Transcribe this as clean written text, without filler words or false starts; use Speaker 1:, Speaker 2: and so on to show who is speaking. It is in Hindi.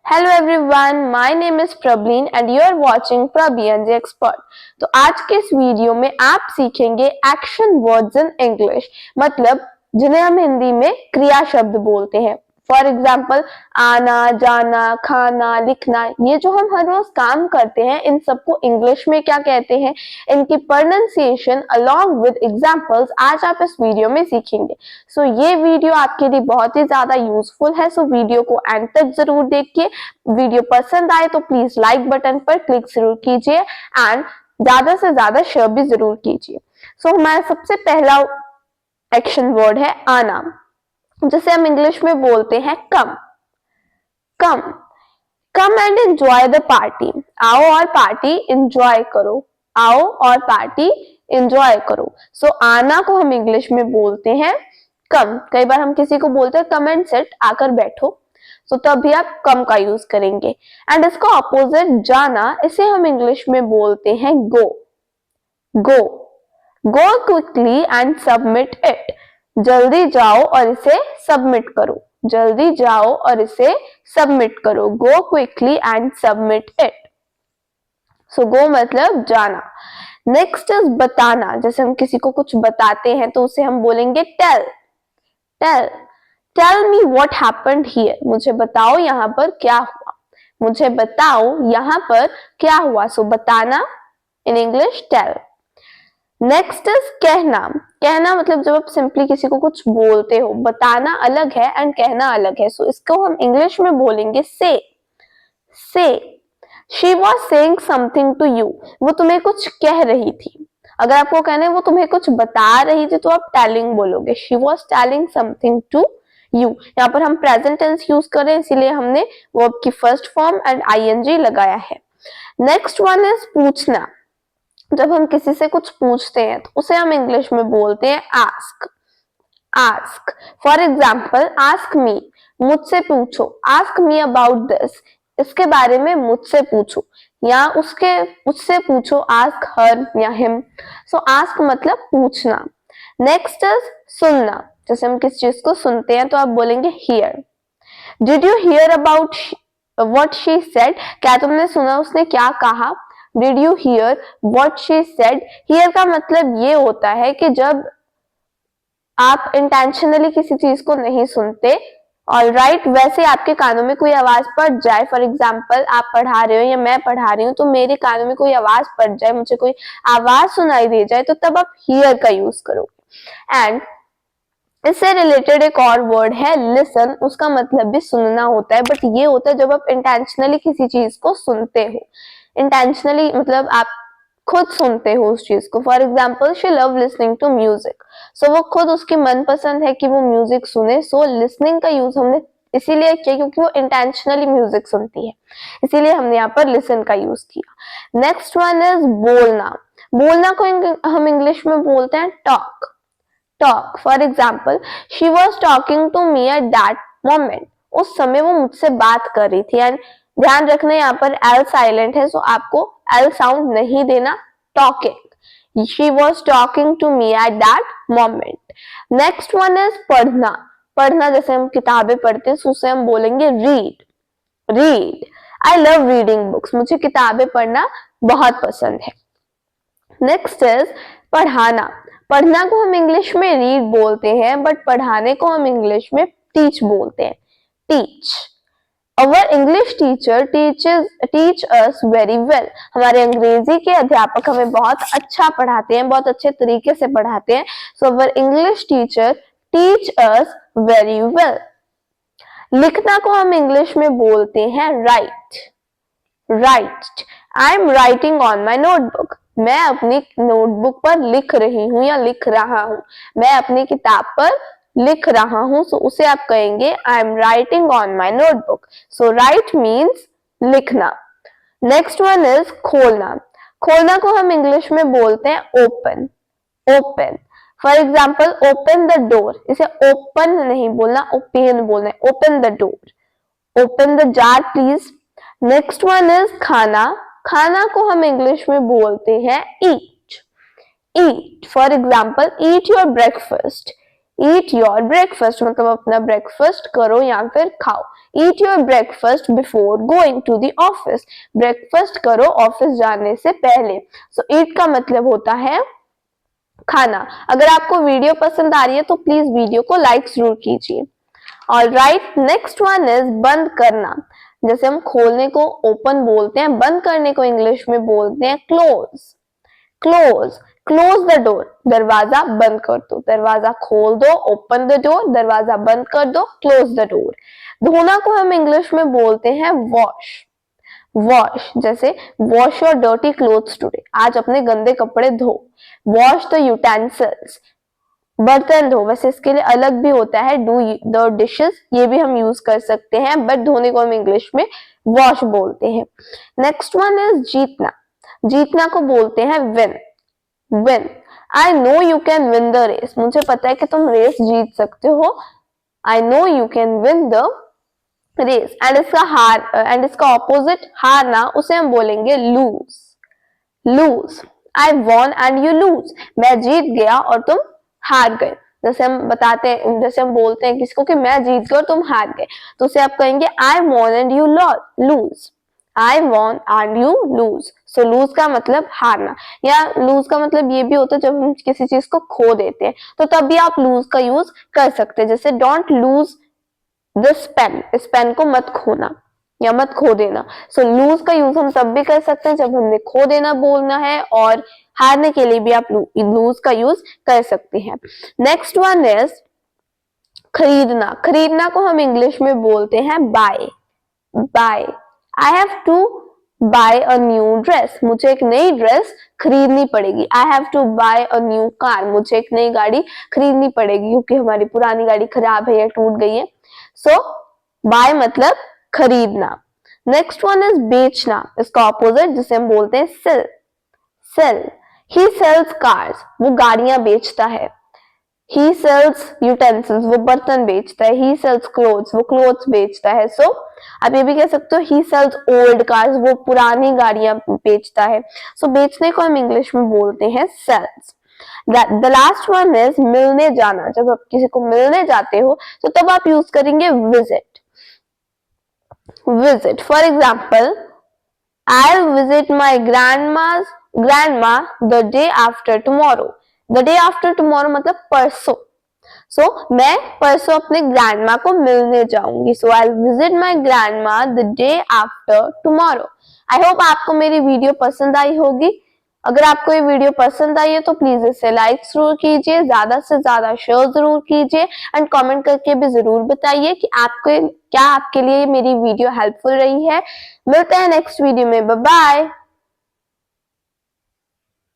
Speaker 1: Hello everyone, my name is Prableen and you are watching प्रबीएनजी एक्सपर्ट। तो आज के इस वीडियो में आप सीखेंगे एक्शन वर्ड्स इन इंग्लिश, मतलब जिन्हें हम हिंदी में क्रिया शब्द बोलते हैं। फॉर एग्जाम्पल, आना, जाना, खाना, लिखना, ये जो हम हर रोज काम करते हैं, इन सबको इंग्लिश में क्या कहते हैं, इनकी प्रोनाउंसिएशन अलॉन्ग विद एग्जांपल्स आज आप इस वीडियो में सीखेंगे। सो ये वीडियो आपके लिए बहुत ही ज्यादा यूजफुल है, सो वीडियो को एंड तक जरूर देखिए। वीडियो पसंद आए तो प्लीज लाइक बटन पर क्लिक जरूर कीजिए एंड ज्यादा से ज्यादा शेयर भी जरूर कीजिए। सो हमारा सबसे पहला एक्शन वर्ड है आना, जिसे हम इंग्लिश में बोलते हैं come. Come come and enjoy the party. आओ और पार्टी एंजॉय करो। आओ और पार्टी एंजॉय करो। सो आना को हम इंग्लिश में बोलते हैं कम। कई बार हम किसी को बोलते हैं कम एंड सिट, आकर बैठो, तो तब भी आप कम का यूज करेंगे। एंड इसका ऑपोजिट जाना, इसे हम इंग्लिश में बोलते हैं go. Go go quickly and submit it. जल्दी जाओ और इसे सबमिट करो। जल्दी जाओ और इसे सबमिट करो। Go quickly and submit it. So go मतलब जाना। नेक्स्ट इज बताना। जैसे हम किसी को कुछ बताते हैं तो उसे हम बोलेंगे tell. Tell tell me what happened here. मुझे बताओ यहाँ पर क्या हुआ। मुझे बताओ यहाँ पर क्या हुआ। सो बताना in English tell. Next is कहना। कहना मतलब जब आप सिंपली किसी को कुछ बोलते हो। बताना अलग है एंड कहना अलग है। सो इसको हम इंग्लिश में बोलेंगे say. Say she was saying something to you. वो तुम्हें कुछ कह रही थी। अगर आपको कहना है वो तुम्हें कुछ बता रही थी तो आप टेलिंग बोलोगे। She was telling something to you. यहाँ पर हम प्रेजेंट टेंस यूज करें, इसीलिए हमने वर्ब की फर्स्ट फॉर्म एंड आईएनजी लगाया है। नेक्स्ट वन इज पूछना। जब हम किसी से कुछ पूछते हैं तो उसे हम इंग्लिश में बोलते हैं ask. Ask for example, ask me, मुझसे पूछो। आस्क मी अबाउट दिस, इसके बारे में मुझसे पूछो, या उससे पूछो। आस्क हर या हिम। सो आस्क मतलब पूछना। नेक्स्ट इज सुनना। जैसे हम किसी चीज को सुनते हैं तो आप बोलेंगे here. Did you here about what she said. क्या तुमने सुना उसने क्या कहा। Did you here what she said. Here का मतलब ये होता है कि जब आप इंटेंशनली किसी चीज को नहीं सुनते, ऑलराइट, वैसे आपके कानों में कोई आवाज पड़ जाए। फॉर एग्जाम्पल, आप पढ़ा रहे हो या मैं पढ़ा रही हूँ तो मेरे कानों में कोई आवाज पड़ जाए, मुझे कोई आवाज सुनाई दे जाए, तो तब आप हियर का यूज करोगे। एंड इससे रिलेटेड एक और वर्ड है लिसन। उसका मतलब भी सुनना होता है, बट ये होता है जब आप इंटेंशनली किसी चीज को सुनते हो। इंटेंशनली मतलब आप खुद सुनते हो उस चीज को। For example, she love listening to music. So वो खुद, उसकी मनपसंद है कि वो म्यूजिक सुने। सो लिसनिंग का यूज हमने इसीलिए किया क्योंकि वो इंटेंशनली म्यूजिक सुनती है, इसीलिए हमने यहाँ पर लिसन का यूज किया। नेक्स्ट वन इज बोलना। बोलना को हम इंग्लिश में बोलते हैं talk. Talk for example, she was talking to me at that moment. उस समय वो मुझसे बात कर रही थी। एंड ध्यान रखना यहाँ पर एल साइलेंट है, सो आपको एल साउंड नहीं देना। Talking, she was talking to me at that moment. Next one is पढ़ना। पढ़ना जैसे हम किताबें पढ़ते हैं, उसे हम बोलेंगे read. Read, I love reading books. मुझे किताबें पढ़ना बहुत पसंद है। नेक्स्ट इज पढ़ाना। पढ़ना को हम इंग्लिश में रीड बोलते हैं, बट पढ़ाने को हम इंग्लिश में टीच बोलते हैं। टीच, अवर English teacher teach us very well. हमारे अंग्रेजी के अध्यापक हमें बहुत अच्छा पढ़ाते हैं, बहुत अच्छे तरीके से पढ़ाते हैं। So our English teacher teach us very well. लिखना को हम इंग्लिश में बोलते हैं write. Write, I am writing on my notebook. मैं अपनी नोटबुक पर लिख रही हूँ या लिख रहा हूँ। मैं अपनी किताब पर लिख रहा हूँ, सो उसे आप कहेंगे I am writing on my notebook. So write means लिखना। नेक्स्ट वन इज खोलना। खोलना को हम इंग्लिश में बोलते हैं open. Open for example, open the door. इसे ओपन नहीं बोलना, ओपन बोलना है। Open the door. Open the jar please. Next one is खाना। खाना को हम इंग्लिश में बोलते हैं eat. Eat for example, eat your breakfast. Eat your breakfast मतलब अपना ब्रेकफास्ट करो या फिर खाओ। Eat your breakfast before going to the office, breakfast करो ऑफिस जाने से पहले। सो ईट का मतलब होता है खाना। अगर आपको वीडियो पसंद आ रही है तो प्लीज वीडियो को लाइक जरूर कीजिए। ऑलराइट, नेक्स्ट वन इज बंद करना। जैसे हम खोलने को ओपन बोलते हैं, बंद करने को इंग्लिश में बोलते हैं close. Close, close the door, दरवाजा बंद कर दो, दरवाजा खोल दो, ओपन द डोर, दरवाजा बंद कर दो, क्लोज द डोर। धोना को हम इंग्लिश में बोलते हैं वॉश। वॉश, जैसे wash your dirty clothes today, आज अपने गंदे कपड़े धो। वॉश द यूटेंसिल्स, बर्तन धो। वैसे इसके लिए अलग भी होता है डू द डिशेस, ये भी हम यूज कर सकते हैं, बट धोने को हम इंग्लिश में वॉश बोलते हैं। नेक्स्ट वन इज जीतना। जीतना को बोलते हैं win. Win, I know you can win the race, मुझे पता है कि तुम रेस जीत सकते हो। I know you can win the race. And इसका ऑपोजिट हारना, उसे हम बोलेंगे lose. Lose, I won and you lose, मैं जीत गया और तुम हार गए। जैसे हम बताते हैं, जैसे हम बोलते हैं किसी को कि मैं जीत गया और तुम हार गए, तो उसे आप कहेंगे I won and you lose. I won and you lose. So lose का मतलब हारना, या लूज का मतलब ये भी होता है जब हम किसी चीज को खो देते हैं, तो तब भी आप लूज का यूज कर सकते हैं। जैसे डोंट लूज दिस पेन, इस पेन को मत खोना या मत खो देना। सो लूज का यूज हम तब भी कर सकते हैं जब हमने खो देना बोलना है, और हारने के लिए भी आप लूज का यूज कर सकते हैं। नेक्स्ट वन इज खरीदना। खरीदना को हम इंग्लिश में बोलते हैं buy. Buy, I have to buy a new dress, मुझे एक नई ड्रेस खरीदनी पड़ेगी। I have to buy a new car, मुझे एक नई गाड़ी खरीदनी पड़ेगी क्योंकि हमारी पुरानी गाड़ी खराब है या टूट गई है। सो बाय मतलब खरीदना। नेक्स्ट वन इज बेचना, इसका ऑपोजिट जिसे हम बोलते हैं सेल। सेल, ही सेल्स कार्स, वो गाड़ियां बेचता है। ही सेल्स यूटेंसिल्स, वो बर्तन बेचता है। ही सेल्स क्लोथ्स, वो क्लोथ्स बेचता है। सो आप ये भी कह सकते हो ही सेल्स ओल्ड कार्स, वो पुरानी गाड़ियां बेचता है। सो बेचने को हम इंग्लिश में बोलते हैं sells. The last one is मिलने जाना। जब आप किसी को मिलने जाते हो तो तब आप यूज करेंगे visit. Visit. For example, I'll visit my grandma the day after tomorrow. The day after tomorrow मतलब परसों। So मैं परसों अपने grandma को मिलने जाऊंगी। So I'll visit my grandma the day after tomorrow. I hope आपको मेरी वीडियो पसंद आई होगी। अगर आपको ये वीडियो पसंद आई है तो प्लीज इसे लाइक जरूर कीजिए, ज्यादा से ज्यादा शेयर जरूर कीजिए, एंड कमेंट करके भी जरूर बताइए कि आपके लिए मेरी वीडियो हेल्पफुल रही है। मिलते हैं नेक्स्ट वीडियो में, बाय बाय।